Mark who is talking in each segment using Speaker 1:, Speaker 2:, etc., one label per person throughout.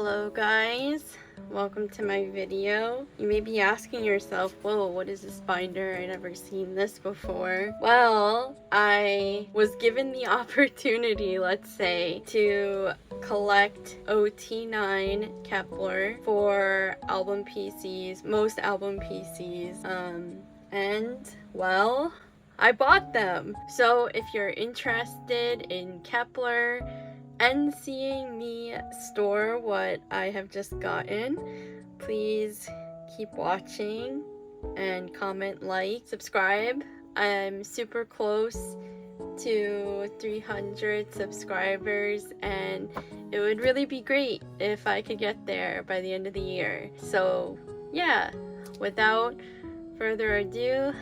Speaker 1: Hello guys, welcome to my video. You may be asking yourself, whoa, what is this binder? I never seen this before. Well, I was given the opportunity, let's say, to collect OT9 Kep1er for album PCs, most album PCs, and well, I bought them. So if you're interested in Kep1er and seeing me store what I have just gotten, please keep watching and comment, like, subscribe. I'm super close to 300 subscribers and it would really be great if I could get there by the end of the year. So yeah, without further ado,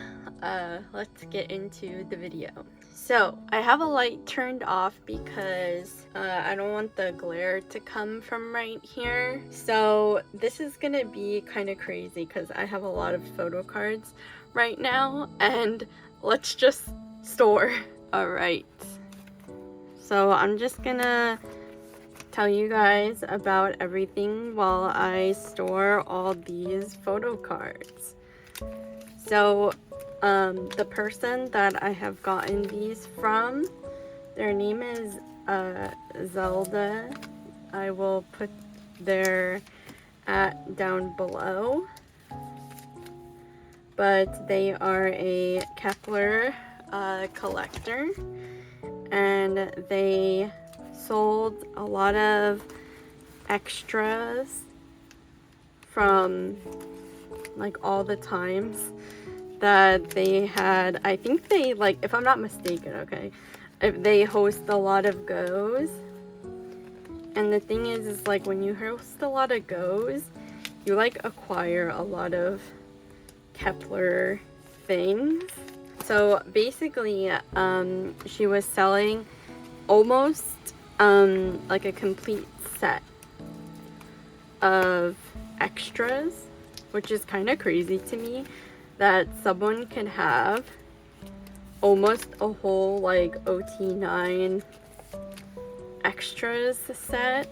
Speaker 1: let's get into the video. So I have a light turned off because I don't want the glare to come from right here. So this is gonna be kind of crazy because I have a lot of photo cards right now, and let's just store. All right, so I'm just gonna tell you guys about everything while I store all these photo cards. So the person that I have gotten these from, their name is Zelda. I will put their down below. But they are a Kep1er collector, and they sold a lot of extras from like all the times that they had. I think they, like, if I'm not mistaken, okay, if they host a lot of goes, and the thing is like when you host a lot of goes, you like acquire a lot of Kep1er things. So basically she was selling almost like a complete set of extras, which is kind of crazy to me that someone can have almost a whole like OT9 extras set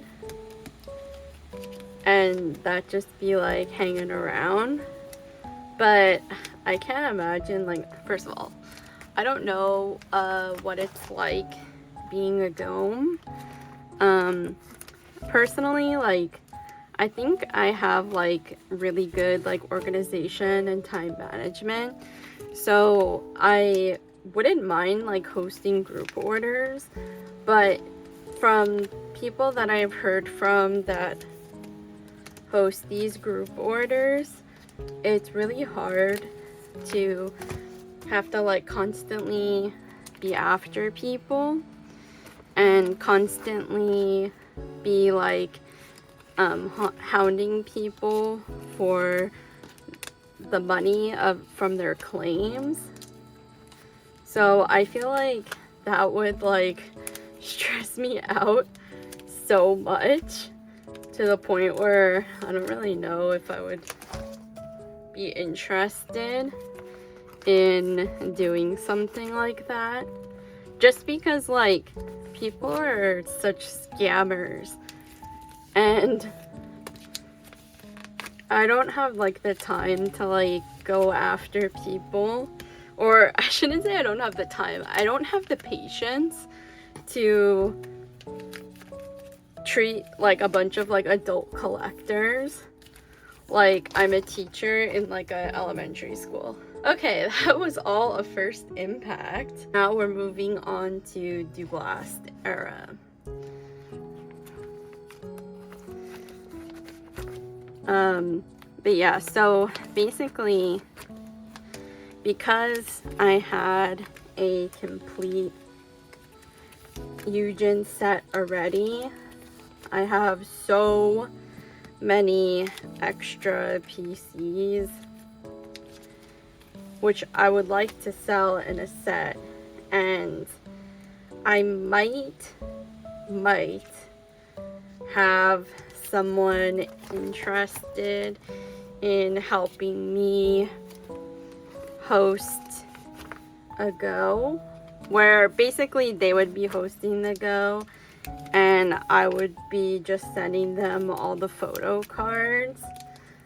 Speaker 1: and that just be like hanging around. But I can't imagine, like, first of all, I don't know what it's like being a dome. Personally, like, I think I have like really good like organization and time management, so I wouldn't mind like hosting group orders. But from people that I've heard from that host these group orders, it's really hard to have to like constantly be after people and constantly be like hounding people for the money from their claims. So I feel like that would like stress me out so much to the point where I don't really know if I would be interested in doing something like that, just because like people are such scammers. And I don't have like the time to like go after people, or I shouldn't say I don't have the time. I don't have the patience to treat like a bunch of like adult collectors like I'm a teacher in like a elementary school. Okay, that was all a first impact. Now we're moving on to Douglas era. But yeah, so basically, because I had a complete Eugen set already, I have so many extra PCs, which I would like to sell in a set, and I might have someone interested in helping me host a go, where basically they would be hosting the go and and I would be just sending them all the photo cards.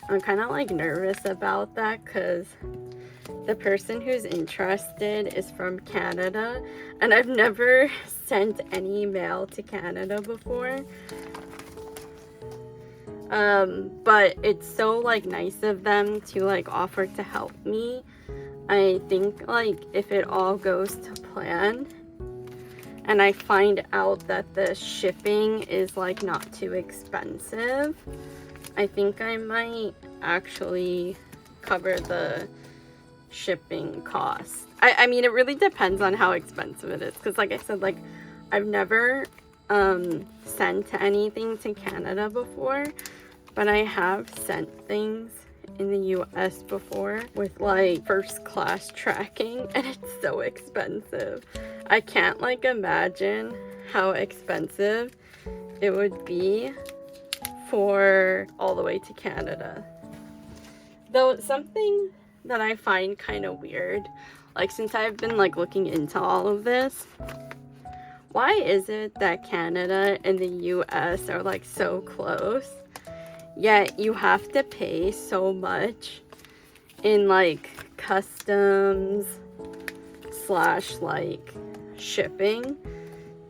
Speaker 1: I'm kind of like nervous about that because the person who's interested is from Canada, and I've never sent any mail to Canada before. But it's so like nice of them to like offer to help me. I think like if it all goes to plan and I find out that the shipping is like not too expensive, I think I might actually cover the shipping cost. I mean, it really depends on how expensive it is, because like I said, like I've never sent anything to Canada before, but I have sent things in the US before with like first class tracking, and it's so expensive. I can't like imagine how expensive it would be for all the way to Canada. Though something that I find kind of weird, like since I've been like looking into all of this, why is it that Canada and the US are like so close, yet you have to pay so much in like customs slash like shipping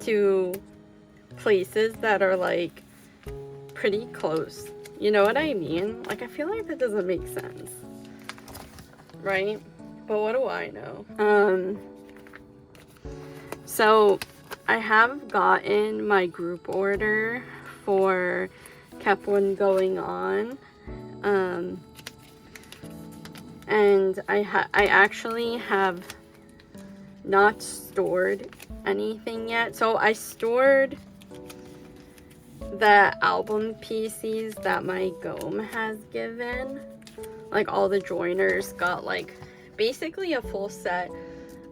Speaker 1: to places that are like pretty close? You know what I mean? Like I feel like that doesn't make sense, right? But what do I know? So I have gotten my group order for Kep1er going on, and I actually have not stored anything yet. So I stored the album PCs that my GOM has given. Like all the joiners got like basically a full set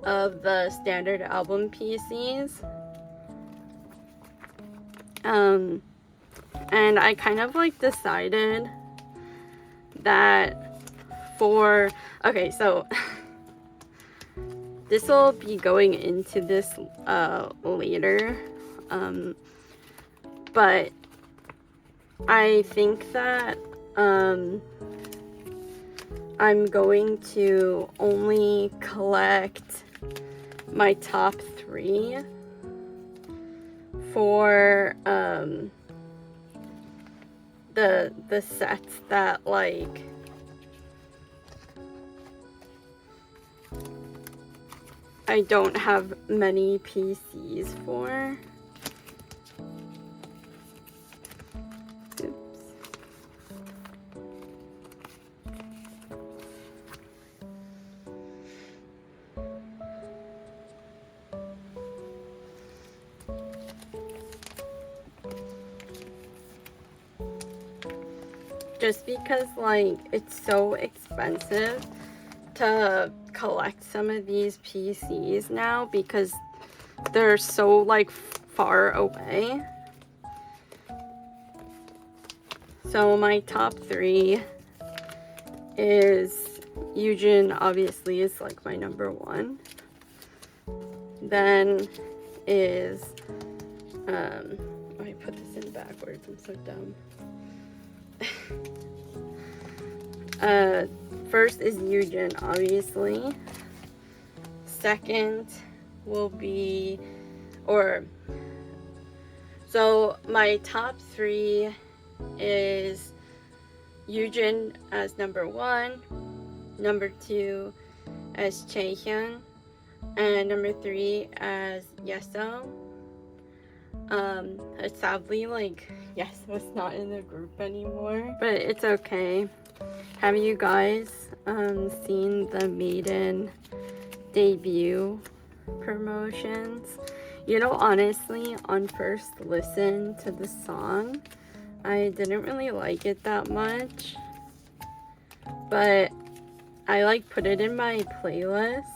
Speaker 1: of the standard album PCs. And I kind of like decided that for, okay, so this will be going into this later, but I think that I'm going to only collect my top 3 for the sets that like I don't have many PCs for. Just because like it's so expensive to collect some of these PCs now because they're so like far away. So my top 3 is Eugen, obviously, is like my number 1. Then is I put this in backwards, I'm so dumb. First is Eugen, obviously. Second will be, so my top 3 is Eugen as number 1, number 2 as Chaehyun, and number 3 as Yeso. Sadly, like, Yeso's not in the group anymore, but it's okay. Have you guys seen the Maiden debut promotions? You know, honestly, on first listen to the song, I didn't really like it that much, but I like put it in my playlist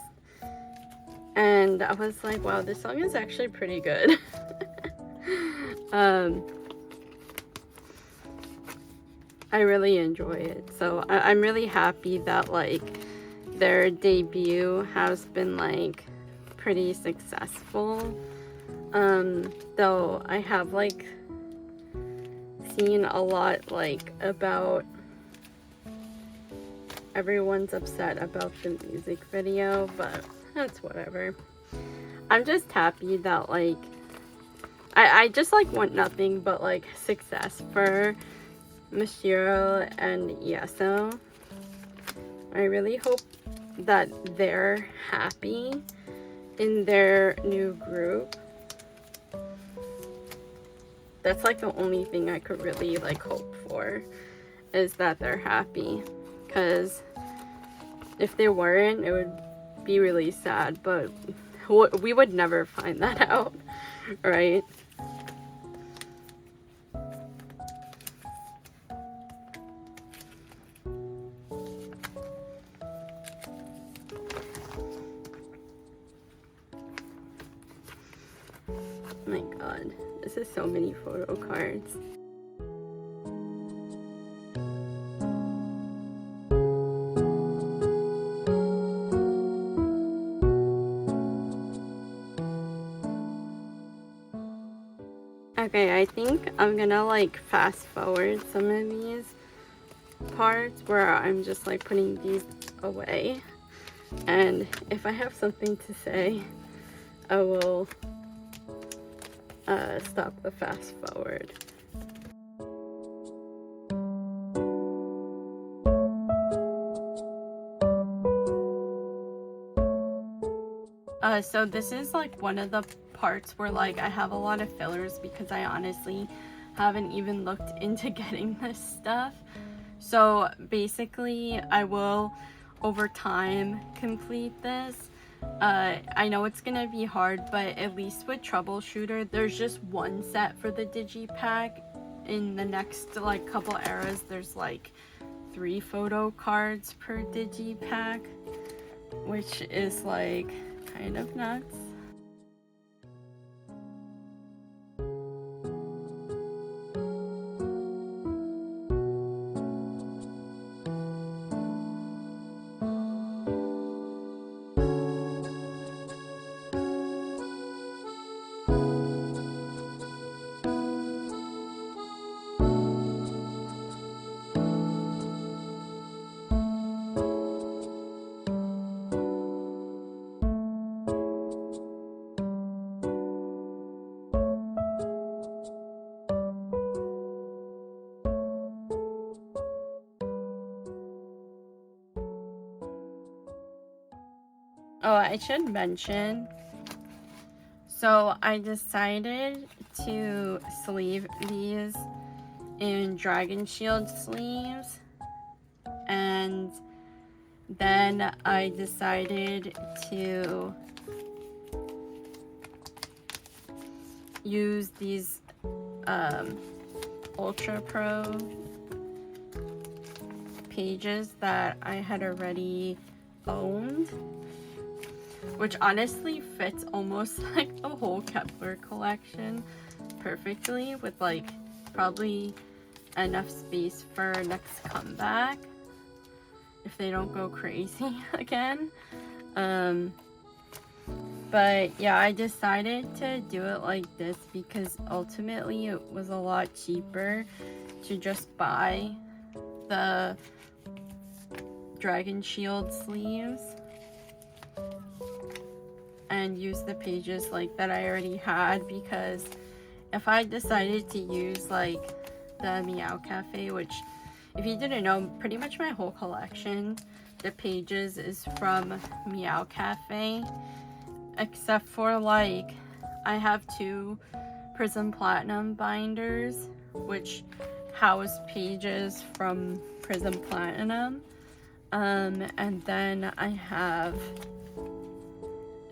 Speaker 1: and I was like, wow, this song is actually pretty good. I really enjoy it, so I'm really happy that like their debut has been like pretty successful. Though I have like seen a lot like about everyone's upset about the music video, but that's whatever. I'm just happy that like I just like want nothing but like success for Mashiro and Yaso. I really hope that they're happy in their new group. That's like the only thing I could really like hope for, is that they're happy. Because if they weren't, it would be really sad, but we would never find that out, right? Oh my god, this is so many photo cards. Okay, I think I'm gonna like fast forward some of these parts where I'm just like putting these away, and if I have something to say, I will stop the fast forward. So this is like one of the parts where like I have a lot of fillers because I honestly haven't even looked into getting this stuff. So basically I will over time complete this. I know it's gonna be hard, but at least with Troubleshooter there's just one set for the digipack. In the next like couple eras there's like 3 photo cards per digipack, which is like kind of nuts. Oh, I should mention, so I decided to sleeve these in Dragon Shield sleeves, and then I decided to use these Ultra Pro pages that I had already owned, which honestly fits almost like the whole Kep1er collection perfectly, with like probably enough space for next comeback if they don't go crazy again. But yeah, I decided to do it like this because ultimately it was a lot cheaper to just buy the Dragon Shield sleeves and use the pages like that I already had, because if I decided to use like the Meow Cafe, which if you didn't know, pretty much my whole collection, the pages is from Meow Cafe, except for like I have 2 Prism Platinum binders which house pages from Prism Platinum, and then I have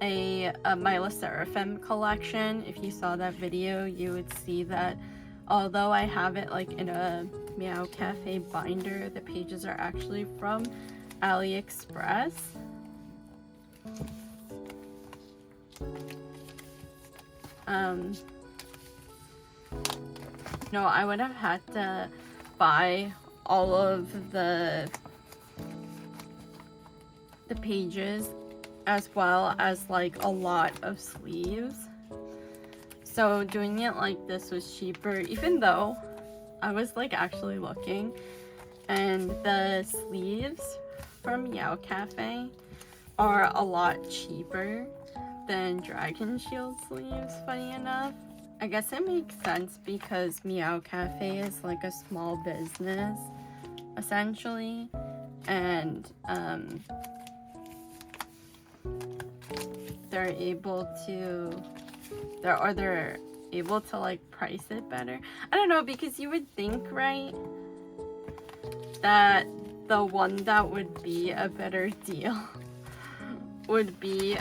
Speaker 1: a Mila Seraphim collection. If you saw that video, you would see that although I have it like in a Meow Cafe binder, the pages are actually from AliExpress. No, I would have had to buy all of the pages as well as like a lot of sleeves, So doing it like this was cheaper, even though I was like actually looking, and the sleeves from Meow Cafe are a lot cheaper than Dragon Shield sleeves, funny enough. I guess it makes sense because Meow Cafe is like a small business, essentially, and they're able to like price it better. I don't know, because you would think, right, that the one that would be a better deal would be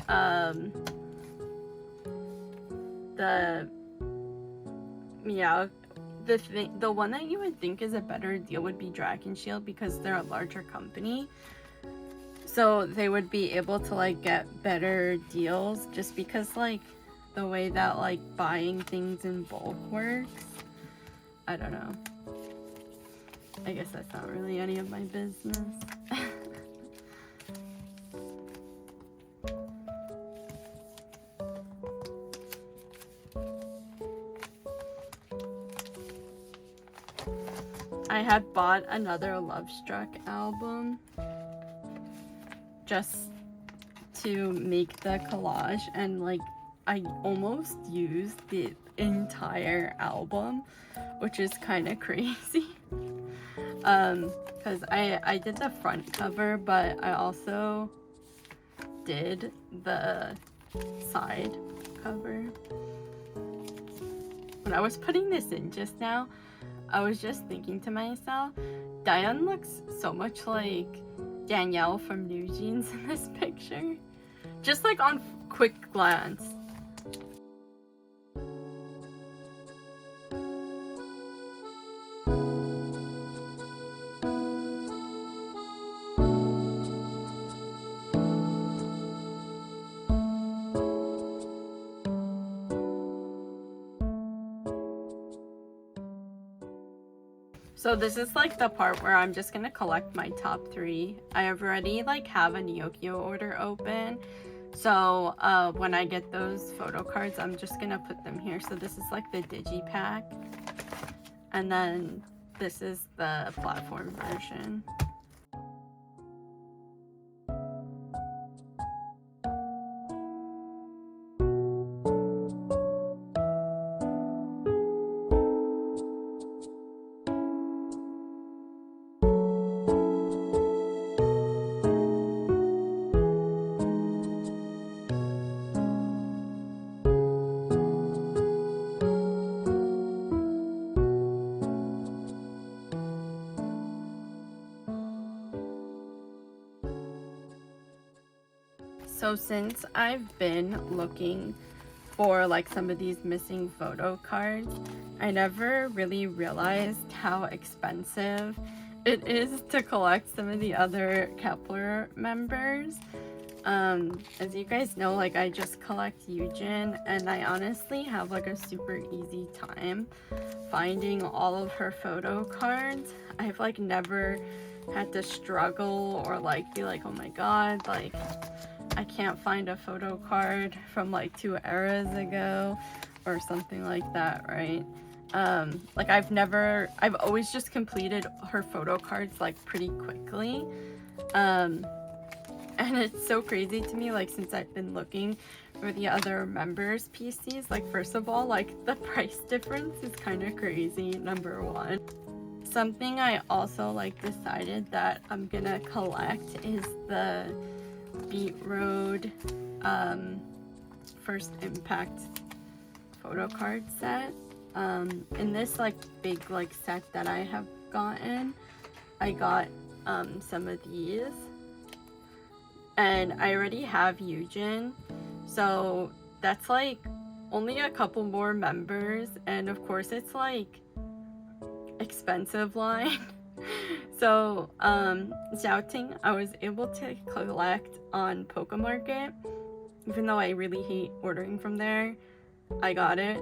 Speaker 1: the one that you would think is a better deal would be Dragon Shield, because they're a larger company, so they would be able to like get better deals, just because like the way that like buying things in bulk works. I don't know. I guess that's not really any of my business. I had bought another Love Struck album just to make the collage, and like I almost used the entire album, which is kind of crazy. Because I did the front cover, but I also did the side cover. When I was putting this in just now, I was just thinking to myself, Diane looks so much like Danielle from New Jeans in this picture. Just like on quick glance. So this is like the part where I'm just gonna collect my top 3. I already like have a Nyokio order open. So when I get those photo cards, I'm just gonna put them here. So this is like the digipack. And then this is the platform version. So since I've been looking for like some of these missing photo cards, I never really realized how expensive it is to collect some of the other Kep1er members. As you guys know, like I just collect Yujin, and I honestly have like a super easy time finding all of her photo cards. I've like never had to struggle or like be like, oh my god, like I can't find a photo card from like 2 eras ago or something like that, right? Like I've always just completed her photo cards like pretty quickly. And it's so crazy to me, like since I've been looking for the other members' PCs, like first of all, like the price difference is kind of crazy, number one. Something I also like decided that I'm gonna collect is the Beat Road First Impact photo card set. In this like big like set that I have gotten, I got some of these, and I already have Yujin, so that's like only a couple more members, and of course it's like expensive line. So Xiaoting I was able to collect on Pokemarket, even though I really hate ordering from there. I got it.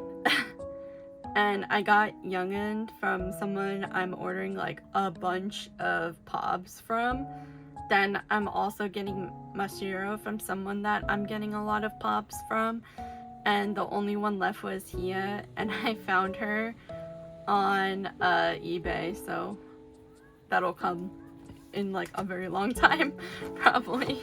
Speaker 1: And I got Youngin from someone I'm ordering like a bunch of POBs from. Then I'm also getting Mashiro from someone that I'm getting a lot of POBs from. and the only one left was Hia, and I found her on eBay, so that'll come in like a very long time probably.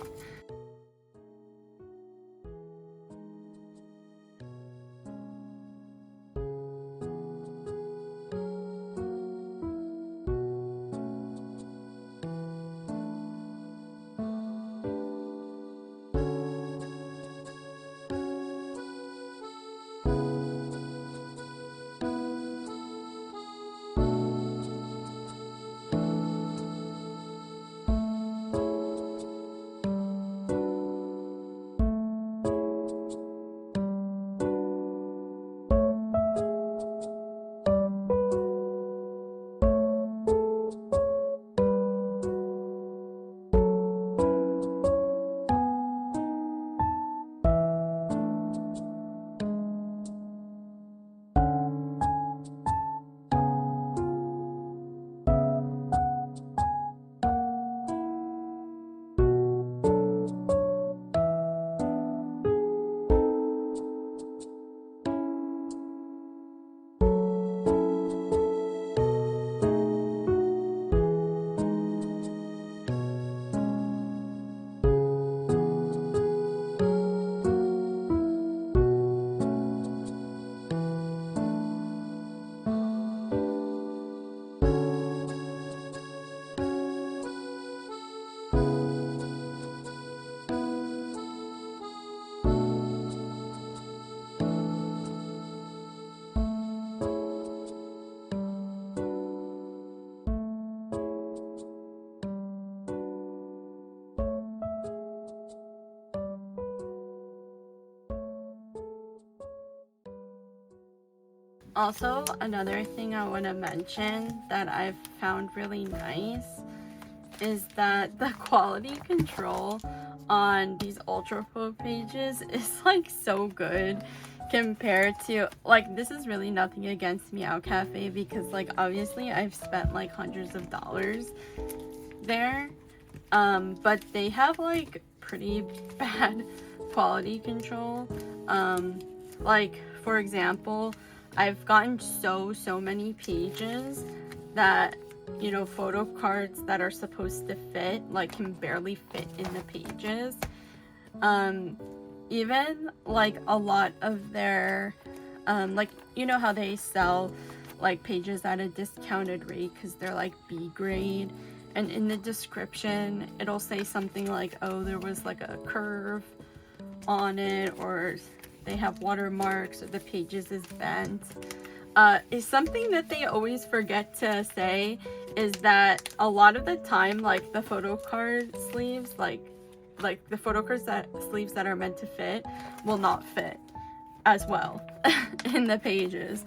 Speaker 1: Also, another thing I want to mention that I've found really nice is that the quality control on these ultra pro pages is like so good compared to, like, this is really nothing against Meow Cafe because like obviously I've spent like hundreds of dollars there, but they have like pretty bad quality control. Like for example, I've gotten so many pages that, you know, photo cards that are supposed to fit like can barely fit in the pages. Even like a lot of their like, you know how they sell like pages at a discounted rate because they're like B grade, and in the description it'll say something like, oh, there was like a curve on it, or they have watermarks, or the pages is bent. Is something that they always forget to say is that a lot of the time, like the photo card sleeves, like the photo card sleeves that are meant to fit will not fit as well in the pages.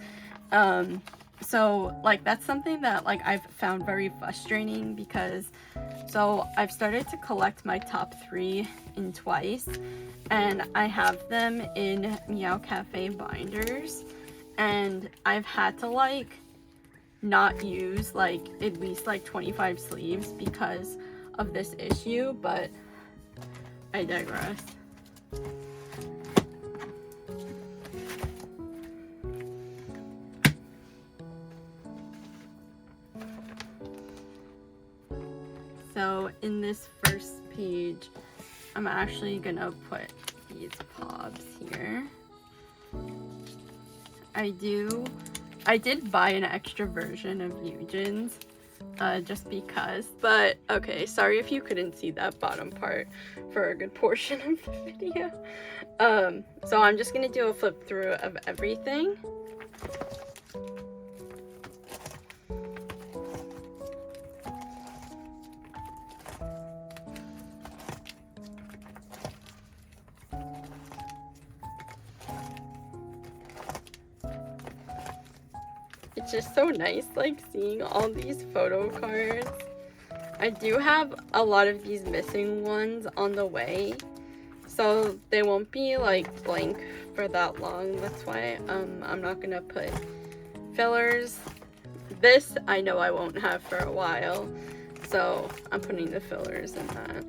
Speaker 1: So like that's something that like I've found very frustrating because so I've started to collect my top 3 in twice, and I have them in Meow Cafe binders, and I've had to like not use like at least like 25 sleeves because of this issue, but I digress. So in this first page, I'm actually gonna put these pobs here. I did buy an extra version of Eugen's just because, but okay, sorry if you couldn't see that bottom part for a good portion of the video. So I'm just gonna do a flip through of everything. It's just so nice like seeing all these photo cards. I do have a lot of these missing ones on the way, so they won't be like blank for that long. That's why I'm not gonna put fillers. This I know I won't have for a while, so I'm putting the fillers in that.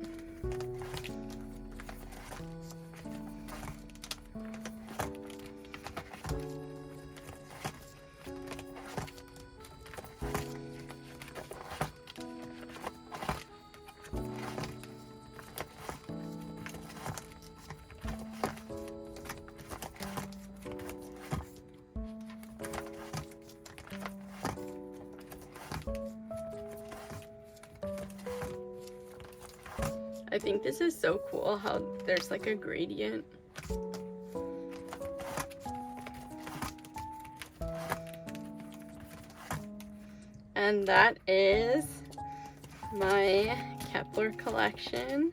Speaker 1: I think this is so cool how there's like a gradient. And that is my Kep1er collection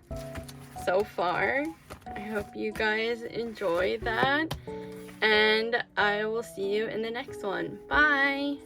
Speaker 1: so far. I hope you guys enjoy that, and I will see you in the next one. Bye!